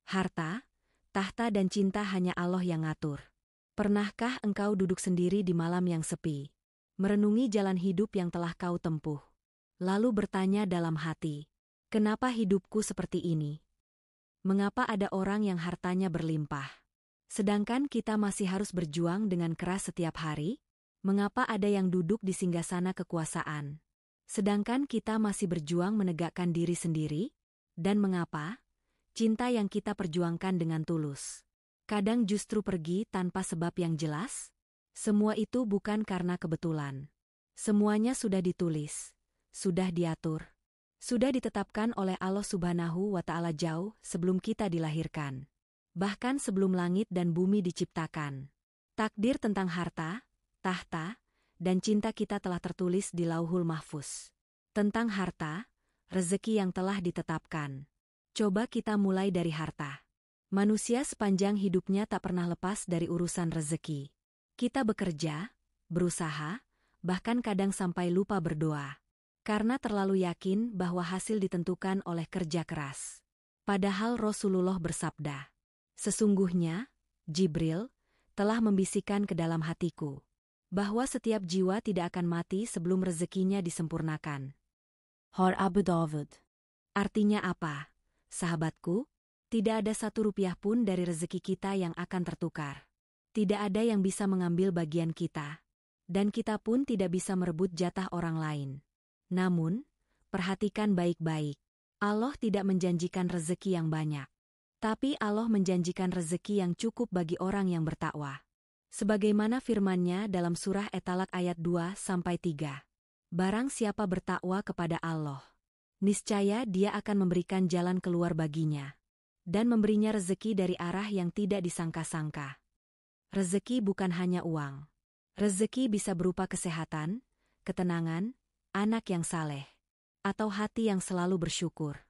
Harta, tahta dan cinta hanya Allah yang ngatur. Pernahkah engkau duduk sendiri di malam yang sepi, merenungi jalan hidup yang telah kau tempuh, lalu bertanya dalam hati, kenapa hidupku seperti ini? Mengapa ada orang yang hartanya berlimpah, sedangkan kita masih harus berjuang dengan keras setiap hari? Mengapa ada yang duduk di singgasana kekuasaan, sedangkan kita masih berjuang menegakkan diri sendiri? Dan mengapa cinta yang kita perjuangkan dengan tulus kadang justru pergi tanpa sebab yang jelas? Semua itu bukan karena kebetulan. Semuanya sudah ditulis, sudah diatur, sudah ditetapkan oleh Allah Subhanahu wa Ta'ala jauh sebelum kita dilahirkan. Bahkan sebelum langit dan bumi diciptakan. Takdir tentang harta, tahta, dan cinta kita telah tertulis di Lauhul Mahfuz. Tentang harta, rezeki yang telah ditetapkan. Coba kita mulai dari harta. Manusia sepanjang hidupnya tak pernah lepas dari urusan rezeki. Kita bekerja, berusaha, bahkan kadang sampai lupa berdoa. Karena terlalu yakin bahwa hasil ditentukan oleh kerja keras. Padahal Rasulullah bersabda, sesungguhnya, Jibril, telah membisikkan ke dalam hatiku, bahwa setiap jiwa tidak akan mati sebelum rezekinya disempurnakan. Har Abu Dawud. Artinya apa, sahabatku? Tidak ada satu rupiah pun dari rezeki kita yang akan tertukar. Tidak ada yang bisa mengambil bagian kita. Dan kita pun tidak bisa merebut jatah orang lain. Namun, perhatikan baik-baik. Allah tidak menjanjikan rezeki yang banyak. Tapi Allah menjanjikan rezeki yang cukup bagi orang yang bertakwa. Sebagaimana firman-Nya dalam surah At-Talaq ayat 2-3. Barang siapa bertakwa kepada Allah, niscaya Dia akan memberikan jalan keluar baginya. Dan memberinya rezeki dari arah yang tidak disangka-sangka. Rezeki bukan hanya uang. Rezeki bisa berupa kesehatan, ketenangan, anak yang saleh, atau hati yang selalu bersyukur.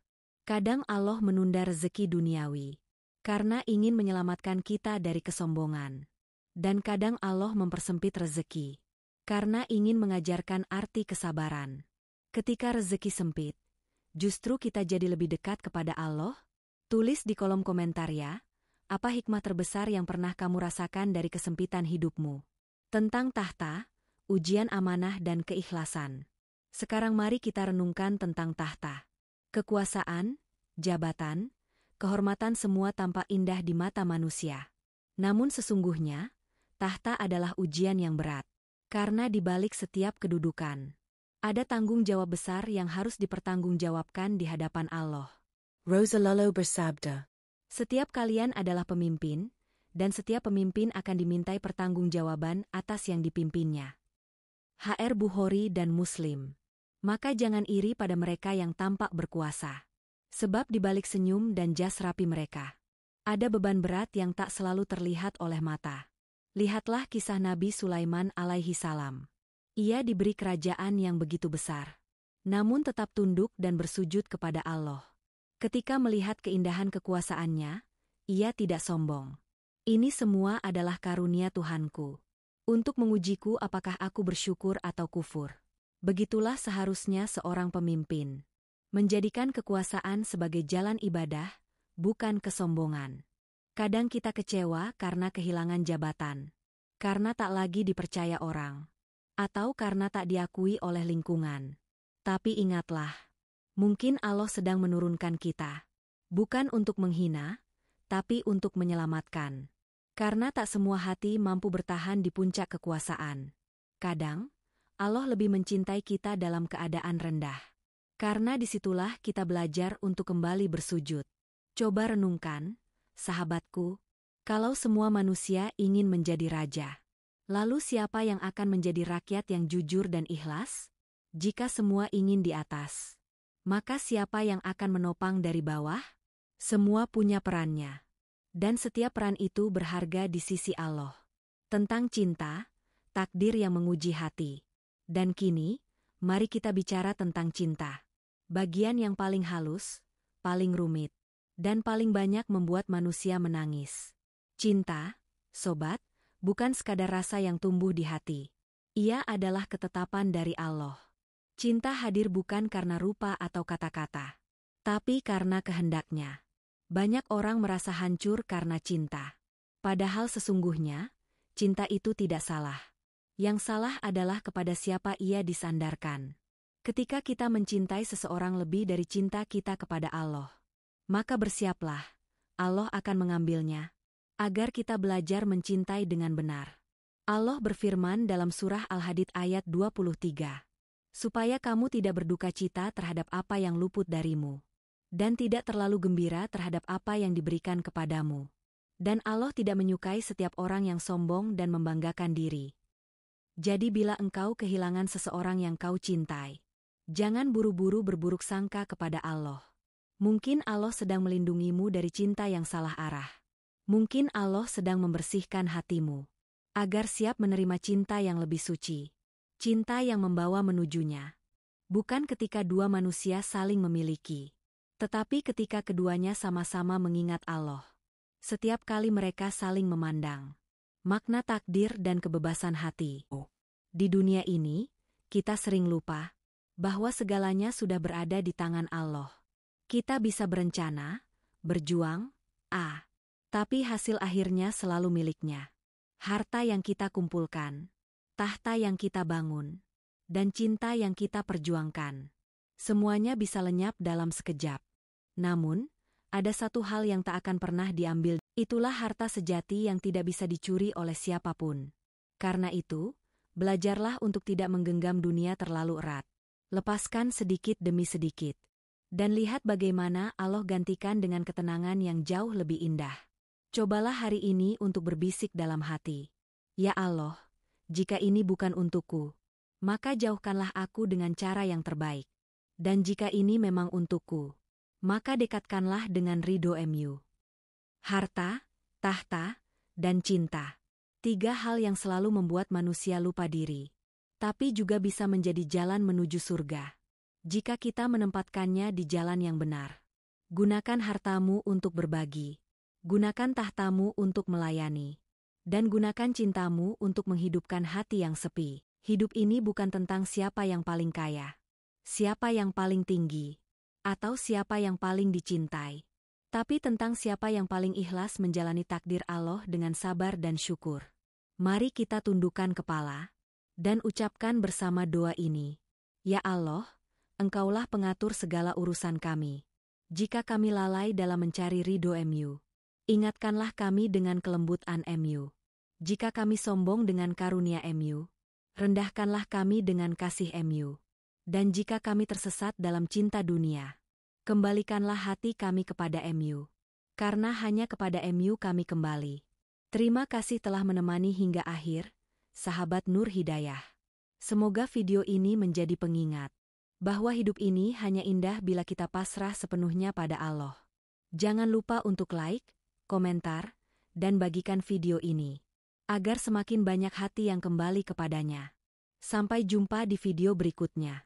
Kadang Allah menunda rezeki duniawi, karena ingin menyelamatkan kita dari kesombongan. Dan kadang Allah mempersempit rezeki, karena ingin mengajarkan arti kesabaran. Ketika rezeki sempit, justru kita jadi lebih dekat kepada Allah. Tulis di kolom komentar ya, apa hikmah terbesar yang pernah kamu rasakan dari kesempitan hidupmu? Tentang tahta, ujian amanah dan keikhlasan. Sekarang mari kita renungkan tentang tahta. Kekuasaan, jabatan, kehormatan semua tampak indah di mata manusia. Namun sesungguhnya, tahta adalah ujian yang berat. Karena di balik setiap kedudukan, ada tanggung jawab besar yang harus dipertanggungjawabkan di hadapan Allah. Rasulullah bersabda, setiap kalian adalah pemimpin, dan setiap pemimpin akan dimintai pertanggungjawaban atas yang dipimpinnya. HR Bukhari dan Muslim. Maka jangan iri pada mereka yang tampak berkuasa. Sebab di balik senyum dan jas rapi mereka, ada beban berat yang tak selalu terlihat oleh mata. Lihatlah kisah Nabi Sulaiman alaihi salam. Ia diberi kerajaan yang begitu besar, namun tetap tunduk dan bersujud kepada Allah. Ketika melihat keindahan kekuasaannya, ia tidak sombong. Ini semua adalah karunia Tuhanku, untuk mengujiku apakah aku bersyukur atau kufur. Begitulah seharusnya seorang pemimpin. Menjadikan kekuasaan sebagai jalan ibadah, bukan kesombongan. Kadang kita kecewa karena kehilangan jabatan, karena tak lagi dipercaya orang, atau karena tak diakui oleh lingkungan. Tapi ingatlah, mungkin Allah sedang menurunkan kita, bukan untuk menghina, tapi untuk menyelamatkan. Karena tak semua hati mampu bertahan di puncak kekuasaan. Kadang, Allah lebih mencintai kita dalam keadaan rendah. Karena disitulah kita belajar untuk kembali bersujud. Coba renungkan, sahabatku, kalau semua manusia ingin menjadi raja, lalu siapa yang akan menjadi rakyat yang jujur dan ikhlas? Jika semua ingin di atas, maka siapa yang akan menopang dari bawah? Semua punya perannya. Dan setiap peran itu berharga di sisi Allah. Tentang cinta, takdir yang menguji hati. Dan kini, mari kita bicara tentang cinta. Bagian yang paling halus, paling rumit, dan paling banyak membuat manusia menangis. Cinta, sobat, bukan sekadar rasa yang tumbuh di hati. Ia adalah ketetapan dari Allah. Cinta hadir bukan karena rupa atau kata-kata, tapi karena kehendaknya. Banyak orang merasa hancur karena cinta. Padahal sesungguhnya, cinta itu tidak salah. Yang salah adalah kepada siapa ia disandarkan. Ketika kita mencintai seseorang lebih dari cinta kita kepada Allah, maka bersiaplah, Allah akan mengambilnya, agar kita belajar mencintai dengan benar. Allah berfirman dalam surah Al-Hadid ayat 23, supaya kamu tidak berduka cita terhadap apa yang luput darimu, dan tidak terlalu gembira terhadap apa yang diberikan kepadamu. Dan Allah tidak menyukai setiap orang yang sombong dan membanggakan diri. Jadi bila engkau kehilangan seseorang yang kau cintai, jangan buru-buru berburuk sangka kepada Allah. Mungkin Allah sedang melindungimu dari cinta yang salah arah. Mungkin Allah sedang membersihkan hatimu, agar siap menerima cinta yang lebih suci. Cinta yang membawa menujunya. Bukan ketika dua manusia saling memiliki, tetapi ketika keduanya sama-sama mengingat Allah. Setiap kali mereka saling memandang. Makna takdir dan kebebasan hati. Di dunia ini, kita sering lupa bahwa segalanya sudah berada di tangan Allah. Kita bisa berencana, berjuang, tapi hasil akhirnya selalu miliknya. Harta yang kita kumpulkan, tahta yang kita bangun, dan cinta yang kita perjuangkan. Semuanya bisa lenyap dalam sekejap. Namun, ada satu hal yang tak akan pernah diambil, itulah harta sejati yang tidak bisa dicuri oleh siapapun. Karena itu, belajarlah untuk tidak menggenggam dunia terlalu erat. Lepaskan sedikit demi sedikit. Dan lihat bagaimana Allah gantikan dengan ketenangan yang jauh lebih indah. Cobalah hari ini untuk berbisik dalam hati. Ya Allah, jika ini bukan untukku, maka jauhkanlah aku dengan cara yang terbaik. Dan jika ini memang untukku, maka dekatkanlah dengan ridho MU. Harta, tahta, dan cinta. 3 hal yang selalu membuat manusia lupa diri, tapi juga bisa menjadi jalan menuju surga. Jika kita menempatkannya di jalan yang benar. Gunakan hartamu untuk berbagi. Gunakan tahtamu untuk melayani. Dan gunakan cintamu untuk menghidupkan hati yang sepi. Hidup ini bukan tentang siapa yang paling kaya, siapa yang paling tinggi, atau siapa yang paling dicintai. Tapi tentang siapa yang paling ikhlas menjalani takdir Allah dengan sabar dan syukur. Mari kita tundukkan kepala dan ucapkan bersama doa ini. Ya Allah, Engkaulah pengatur segala urusan kami. Jika kami lalai dalam mencari ridho MU, ingatkanlah kami dengan kelembutan MU. Jika kami sombong dengan karunia MU, rendahkanlah kami dengan kasih MU. Dan jika kami tersesat dalam cinta dunia, kembalikanlah hati kami kepada MU. Karena hanya kepada MU kami kembali. Terima kasih telah menemani hingga akhir, sahabat Nur Hidayah. Semoga video ini menjadi pengingat bahwa hidup ini hanya indah bila kita pasrah sepenuhnya pada Allah. Jangan lupa untuk like, komentar, dan bagikan video ini, agar semakin banyak hati yang kembali kepadanya. Sampai jumpa di video berikutnya.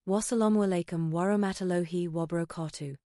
Wassalamualaikum warahmatullahi wabarakatuh.